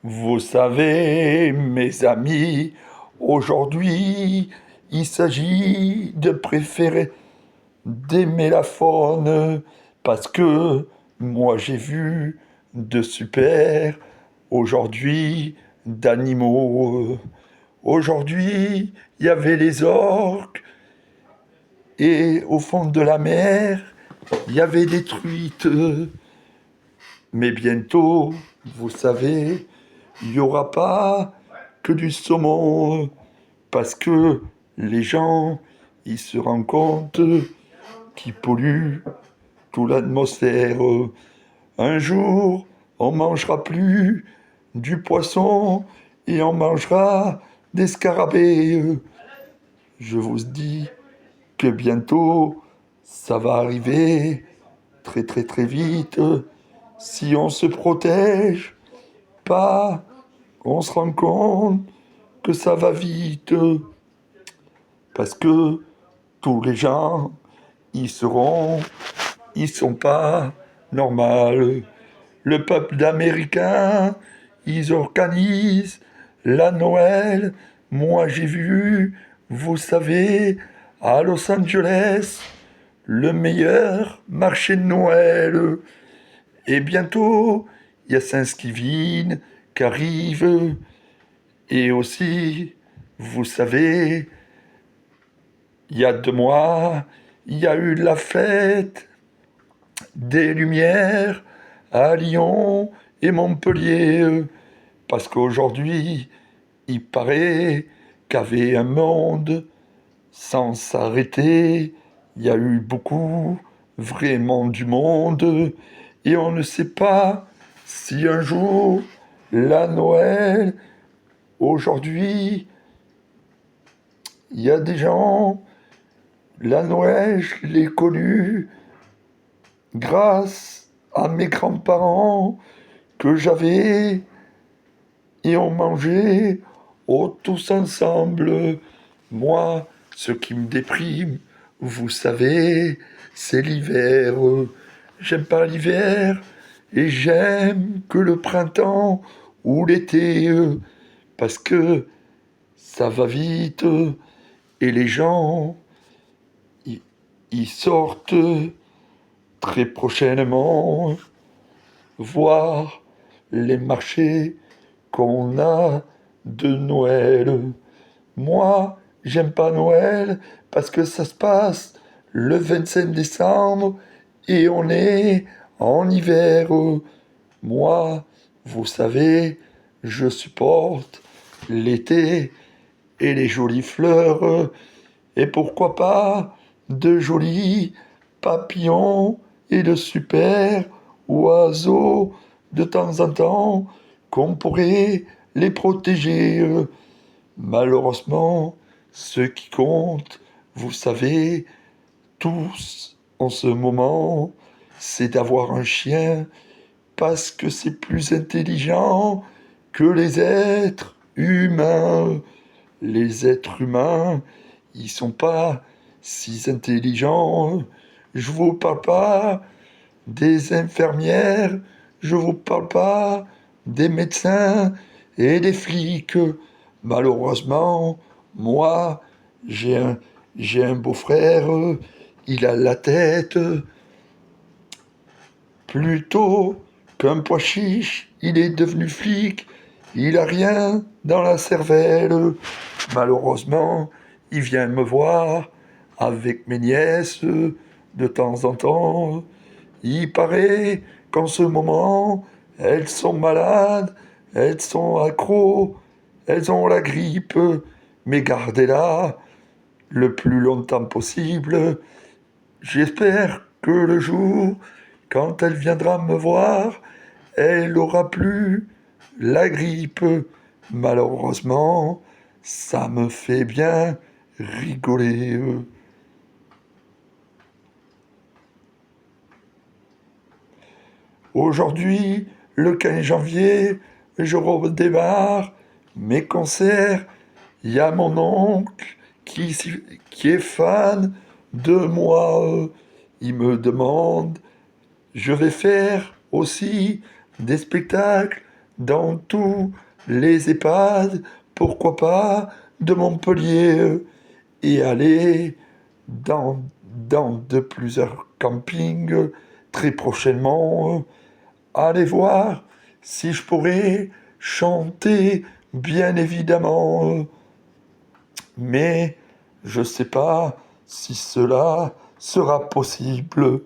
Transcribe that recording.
Vous savez, mes amis, aujourd'hui, il s'agit de préférer d'aimer la faune parce que moi j'ai vu de super aujourd'hui d'animaux. Aujourd'hui, il y avait les orques et au fond de la mer, il y avait des truites. Mais bientôt, vous savez, il n'y aura pas que du saumon parce que les gens, ils se rendent compte qu'ils polluent toute l'atmosphère. Un jour, on mangera plus du poisson et on mangera des scarabées. Je vous dis que bientôt, ça va arriver très très très vite. Si on se protège pas, on se rend compte que ça va vite. Parce que tous les gens, ils sont pas normaux. Le peuple américain, ils organisent la Noël. Moi, j'ai vu, vous savez, à Los Angeles, le meilleur marché de Noël. Et bientôt, il y a Thanksgiving qui arrive. Et aussi, vous savez, il y a 2 mois, il y a eu la fête des Lumières à Lyon et Montpellier. Parce qu'aujourd'hui, il paraît qu'avait un monde sans s'arrêter. Il y a eu beaucoup, vraiment du monde. Et on ne sait pas si un jour, la Noël, aujourd'hui, il y a des gens, la Noël, je l'ai connue grâce à mes grands-parents que j'avais et on mangeait tous ensemble. Moi, ce qui me déprime, vous savez, c'est l'hiver. J'aime pas l'hiver et j'aime que le printemps ou l'été parce que ça va vite et les gens ils ils sortent très prochainement voir les marchés qu'on a de Noël. Moi, j'aime pas Noël parce que ça se passe le 25 décembre et on est en hiver. Moi, vous savez, je supporte l'été et les jolies fleurs et pourquoi pas de jolis papillons et de super oiseaux de temps en temps qu'on pourrait les protéger. Malheureusement, ce qui compte, vous savez, tous en ce moment, c'est d'avoir un chien parce que c'est plus intelligent que les êtres humains. Les êtres humains, ils sont pas si intelligents. Je vous parle pas des infirmières, je vous parle pas des médecins et des flics. Malheureusement, moi, j'ai un, j'ai un beau-frère, il a la tête plutôt qu'un pois chiche, il est devenu flic, il a rien dans la cervelle. Malheureusement, il vient me voir avec mes nièces de temps en temps. Il paraît qu'en ce moment, elles sont malades, elles sont accros, elles ont la grippe, mais gardez-la le plus longtemps possible. J'espère que le jour, quand elle viendra me voir, elle aura plus la grippe. Malheureusement, ça me fait bien rigoler. Aujourd'hui, le 15 janvier, je redémarre mes concerts. Il y a mon oncle qui est fan de moi. Il me demande, je vais faire aussi des spectacles dans tous les EHPAD, pourquoi pas de Montpellier, et aller dans de plusieurs campings très prochainement, aller voir si je pourrais chanter, bien évidemment. Mais je sais pas si cela sera possible.